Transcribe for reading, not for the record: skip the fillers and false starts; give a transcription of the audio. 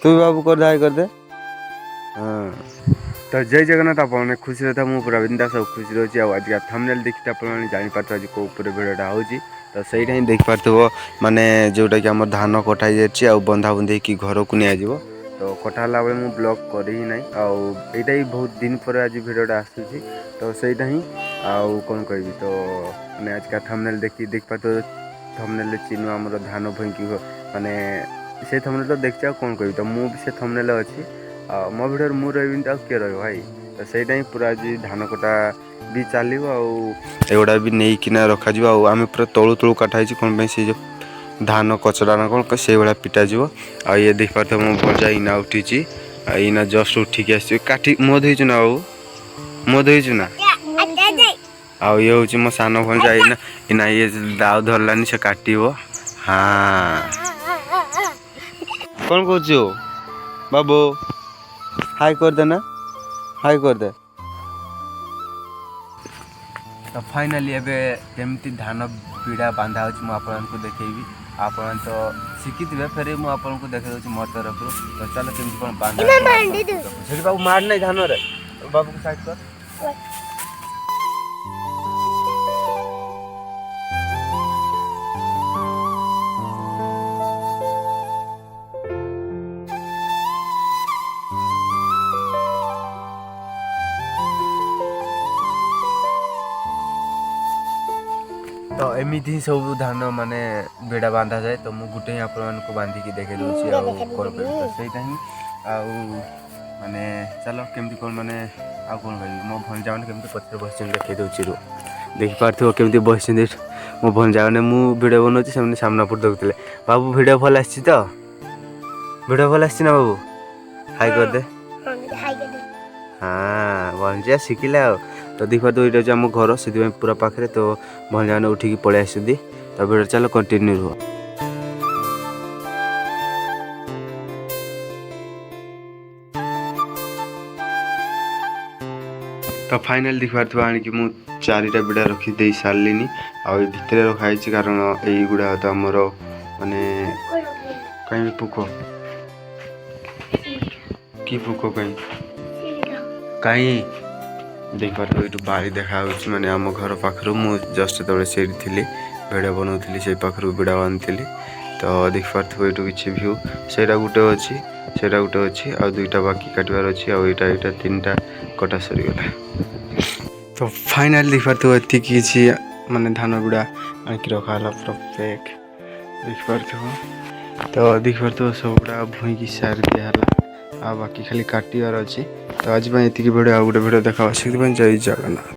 तू भी बाबू कर दे हाय कर दे। हाँ तो जय जगन्नाथ आपने खुशी रहा मुझे पूरा बिंदास सब खुशी रही आज थंबनेल देखते आपने जापर आज कौ भिडटा हो तो सहीटा ही देखिपो माने जोटा कि आम धान कटा जाए बंधा बंधी कि घर को नि तो कटाला बेले मुझे ब्लॉग कर ही ना आईटा ही बहुत दिन पर आज भिडटा आसूसी तो सहीटा ही आउ कौन कह तो मैंने आज का थंबनेल देखिपो थंबनेल चिन्ह आम धान भूंकी माने से थंबनेल तो देखिए कौन कह तो मुझे से थंबनेल अच्छी मो भिडियो मु रही तो किए भाई तो सहीटा ही पूरा आज धान कटा भी चलो आउटा भी नहीं किना रखा आम पूरा तलू तलू काटाई कौन से जो धान कचरा ना कौन से भाया पिटा जी आ ये देख पार मो भजा इना उठी इना जस्ट उठिक आस काटी मुह धोचु ना बाबू मुह धोचु ना आउ ये हूँ मो सान भजा इना इना ये दाउ धरलानी से काट हाँ कौन कह बाबू हाय कर दे ना हाय कर दे तो फाइनाली एवं केमती धान पीड़ा बांधा हो देखेबी आप तो शिखी फिर मुझे देखा मो तरफ तो चलो केमती कौन बांधा बाबू मार नहीं धान रे बाबू को साइड कर तो एमती ही सब धान माने बेड़ा बांधा जाए तो मुझे गोटे ही आप बांधिकी देखे दूसरी कौन कह तो सहीटा ही माने चलो केमती कौन माने आ कौन कह मो भंजा मैंने केमती पचर बस देखे दूसरी रू देखिपार केमती बस मो भंजा मैंने मुझे भिड बनाऊँ से सामना पट देखुले बाबू भिड भल आसी तो भिड भल आसी ना बाबू हाय कर दे हाँ भंजा शिखिला तो देखा तो ये आम घर से पूरा पाखे तो भंजा मैंने उठिकी पलि आसती तो भिड चलो कंटिन्यू रुह तो फाइनाल देखिपार थोड़ा आनिकी मु चारिटा बिड़ा रखी दे सारे आ भितर रखाई कारण यही गुड़ा तो आमर माने कहीं पोक कि पोक कहीं देखिपार ये बारी देखा माने आम घर पाखर मु जस्ट तबे से भिड बनाऊली से पाखर बिड़ा बांधी तो देखिपार ये किसी भ्यू से गोटे अच्छी सेटा गोटे अच्छी आ दुईटा बाकी काटबार अच्छी आईटा तीन कटा सरीगला तो फाइनाल देखिपार ये किसी माने धान बिड़ा आनिक रखा पूरा पैक देखिपार तो देखिपार सब गुड़ा भूईकी सार दिहला आ बाकी खाली काटार अच्छी तो आज ये भिडियो आ गोटे भिडियो देखा जय जगन्नाथ।